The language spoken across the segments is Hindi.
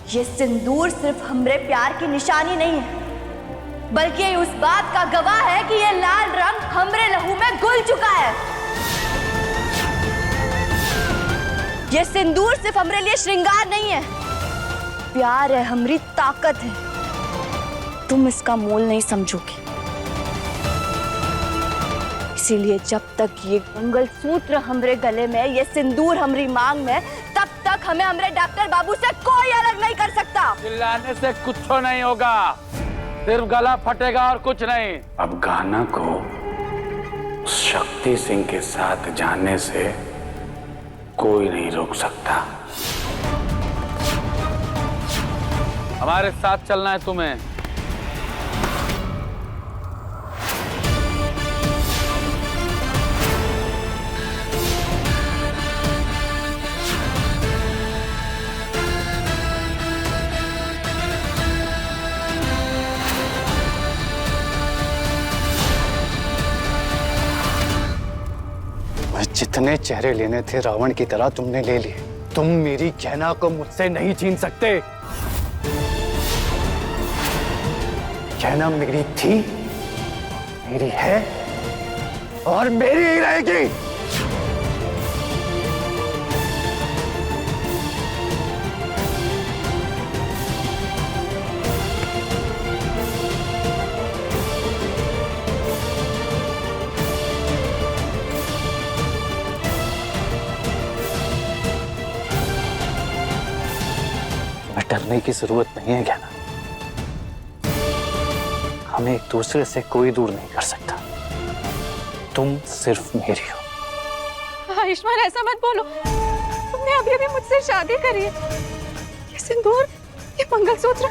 ये सिंदूर सिर्फ हमरे प्यार की निशानी नहीं है, बल्कि ये उस बात का गवाह है कि ये लाल रंग हमरे लहू में घुल चुका है। ये सिंदूर सिर्फ हमरे लिए श्रृंगार नहीं है, प्यार है, हमारी ताकत है। तुम इसका मोल नहीं समझोगे, इसीलिए जब तक ये मंगलसूत्र हमरे गले में, ये सिंदूर हमारी मांग में, तब तक हमें हमरे डॉक्टर बाबू से कोई अलग नहीं कर सकता। चिल्लाने से कुछ नहीं होगा, सिर्फ गला फटेगा और कुछ नहीं। अब गाना को शक्ति सिंह के साथ जाने से कोई नहीं रोक सकता। हमारे साथ चलना है तुम्हें। जितने चेहरे लेने थे रावण की तरह तुमने ले लिए। तुम मेरी कहना को मुझसे नहीं छीन सकते। कहना मेरी थी, मेरी है और मेरी ही रहेगी। डरने की जरूरत नहीं है कहना, हमें एक दूसरे से कोई दूर नहीं कर सकता। तुम सिर्फ मेरी हो। आयुष्मान ऐसा मत बोलो, तुमने अभी अभी मुझसे शादी करी है। ये सिंदूर, ये मंगलसूत्र,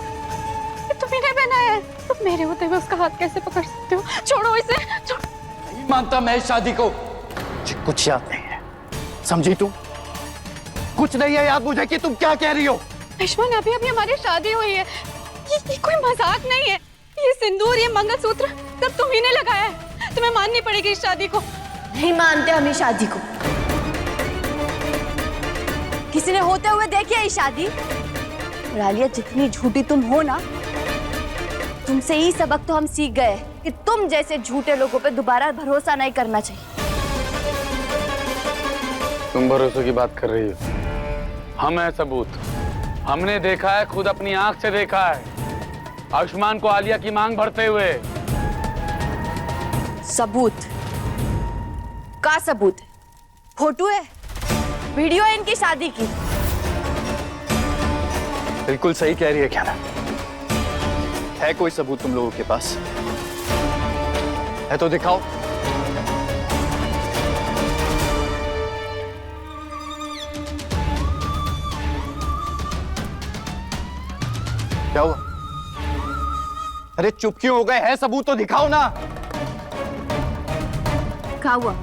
ये तुम्ही ने पहनाया है। तुम मेरे होते हुए उसका हाथ कैसे पकड़ सकते हो? छोड़ो इसे, छोड़ो। नहीं मानता मैं इस शादी को। मुझे कुछ याद नहीं है, समझी तुम? कुछ नहीं है याद मुझे कि तुम क्या कह रही हो। आयुष्मान अभी अभी हमारी शादी हुई है, ये कोई मजाक नहीं है। ये सिंदूर, ये मंगलसूत्र सब तुम्ही ने लगाया है। तुम्हें माननी पड़ेगी इस शादी को। नहीं मानते हम इस शादी को। किसी ने होते हुए देखी है ये शादी? और आलिया, जितनी झूठी तुम हो ना, तुमसे ही सबक तो हम सीख गए कि तुम जैसे झूठे लोगों पे दोबारा भरोसा नहीं करना चाहिए। तुम भरोसे की बात कर रही हो? हम है सबूत। हमने देखा है, खुद अपनी आंख से देखा है आयुष्मान को आलिया की मांग भरते हुए। सबूत का सबूत है? फोटो है, वीडियो है इनकी शादी की। बिल्कुल सही कह रही है क्या ना? है कोई सबूत तुम लोगों के पास? है तो दिखाओ। क्या हुआ? अरे चुप क्यों हो गए? है सबूत तो दिखाओ ना। क्या हुआ?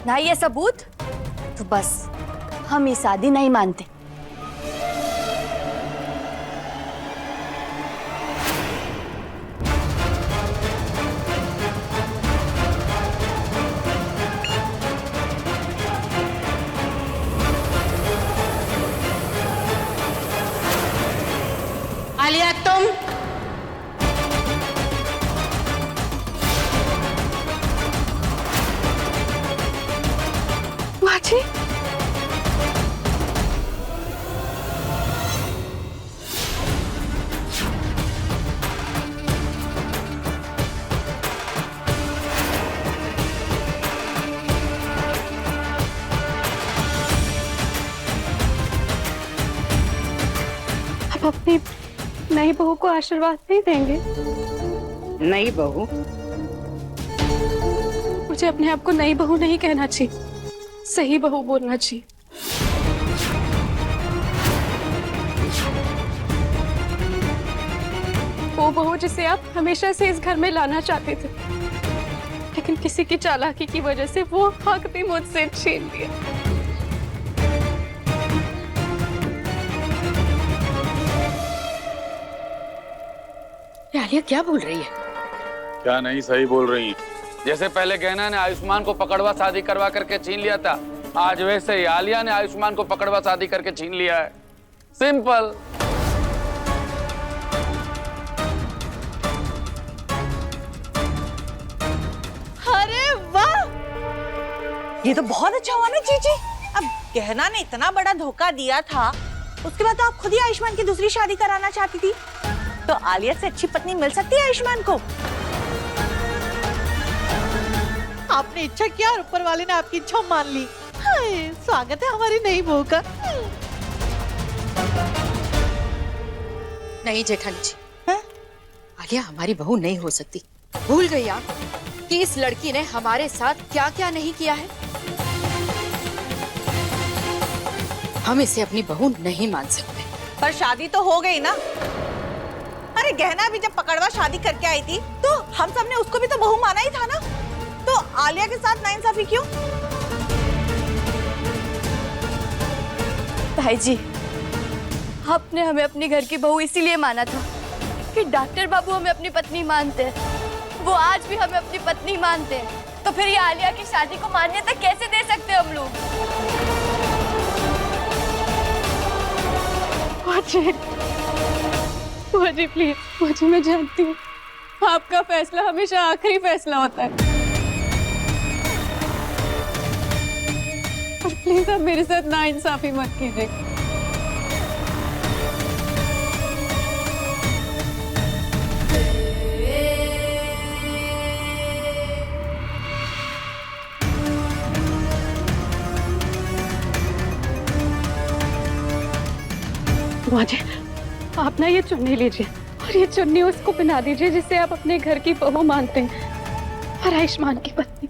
ना ये सबूत तो बस हम ये शादी नहीं मानते। आलिया, तुम बाजी, आप अपनी नई बहू को आशीर्वाद नहीं देंगे? नई बहू? मुझे अपने आप को नई बहू नहीं कहना चाहिए, सही बहू बोलना चाहिए। वो बहू जिसे आप हमेशा से इस घर में लाना चाहते थे, लेकिन किसी की चालाकी की वजह से वो हक भी मुझसे छीन लिया। आलिया क्या बोल रही है? क्या नहीं सही बोल रही है? जैसे पहले गहना ने आयुष्मान को पकड़वा शादी करवा करके छीन लिया था, आज वैसे ही आलिया ने आयुष्मान को पकड़वा शादी करके छीन लिया है। सिंपल। अरे वाह, ये तो बहुत अच्छा हुआ ना जीजी। अब गहना ने इतना बड़ा धोखा दिया था, उसके बाद तो आप खुद ही आयुष्मान की दूसरी शादी कराना चाहती थी, तो आलिया से अच्छी पत्नी मिल सकती है आयुष्मान को। आपने इच्छा किया और ऊपर वाले ने आपकी इच्छा मान ली। हाय, स्वागत है हमारी नई बहू का। नहीं जेठानी जी, हैं? आलिया हमारी बहू नहीं हो सकती। भूल गई आप कि इस लड़की ने हमारे साथ क्या क्या नहीं किया है। हम इसे अपनी बहू नहीं मान सकते। पर शादी तो हो गई ना। अरे गहना भी जब पकड़वा शादी करके आई थी, तो हम सब ने उसको भी तो बहू माना ही था ना। तो आलिया के साथ नाइंसाफी क्यों? भाई जी, आपने हमें अपने घर की बहू इसीलिए माना था कि डॉक्टर बाबू हमें अपनी पत्नी मानते हैं। वो आज भी हमें अपनी पत्नी मानते हैं, तो फिर ये आलिया की शादी को मान्यता कैसे दे सकते हम लोग? बुआ जी प्लीज, बुआ जी मैं जानती हूँ आपका फैसला हमेशा आखिरी फैसला होता है, पर प्लीज आप मेरे साथ नाइंसाफी मत कीजिए। बुआ जी, आप ना ये चुन्नी लीजिए और ये चुन्नी उसको पहना दीजिए जिसे आप अपने घर की बहू मानते हैं और आयुष्मान की पत्नी।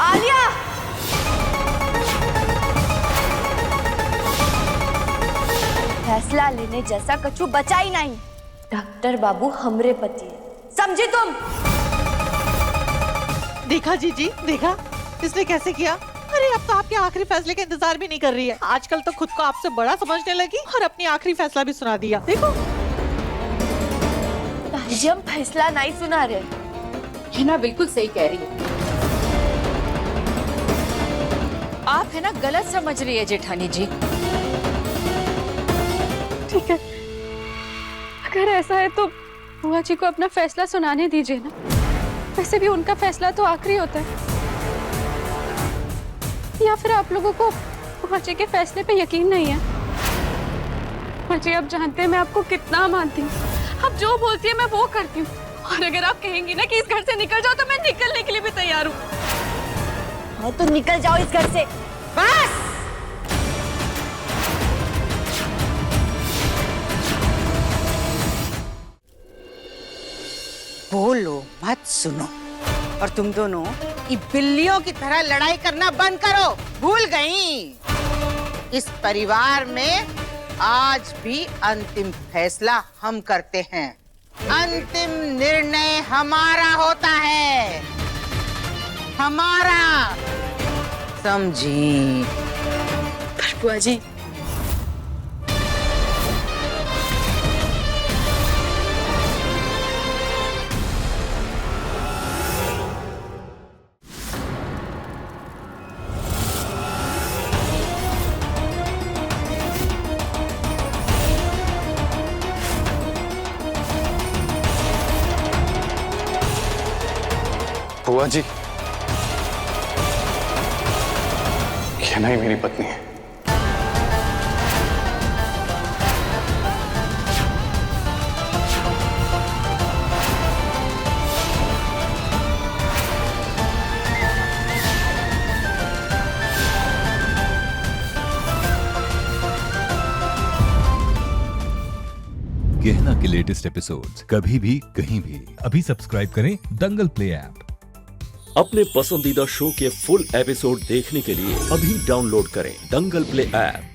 आलिया! फैसला लेने जैसा कछु बचा ही नहीं। डॉक्टर बाबू हमरे पति है, समझे तुम? देखा जीजी, देखा इसने कैसे किया। अरे अब तो आपके आखिरी फैसले का इंतजार भी नहीं कर रही है। आजकल तो खुद को आपसे बड़ा समझने लगी और अपनी आखिरी फैसला भी सुना दिया। देखो जी, हम फैसला नहीं सुना रहे। ये ना बिल्कुल सही कह रही है। आप है ना गलत समझ रही है जेठानी जी। ठीक है, अगर ऐसा है तो बुआ जी को अपना फैसला सुनाने दीजिए ना। वैसे भी उनका फैसला तो आखिरी होता है। या फिर आप लोगों को बुआ जी के फैसले पे यकीन नहीं है? बुआ जी, आप जानते हैं मैं आपको कितना मानती हूँ। आप जो बोलती है मैं वो करती हूँ, और अगर आप कहेंगी ना कि इस घर से निकल जाओ तो मैं निकलने के लिए भी तैयार हूँ। हाँ तो निकल जाओ इस घर से। बस बोलो मत सुनो, और तुम दोनों ये बिल्लियों की तरह लड़ाई करना बंद करो। भूल गई, इस परिवार में आज भी अंतिम फैसला हम करते हैं। अंतिम निर्णय हमारा होता है, हमारा, समझी? पर बुआ जी, बुआ जी, ये नहीं मेरी पत्नी है। गहना के लेटेस्ट एपिसोड्स कभी भी कहीं भी अभी सब्सक्राइब करें दंगल प्ले ऐप। अपने पसंदीदा शो के फुल एपिसोड देखने के लिए अभी डाउनलोड करें दंगल प्ले ऐप।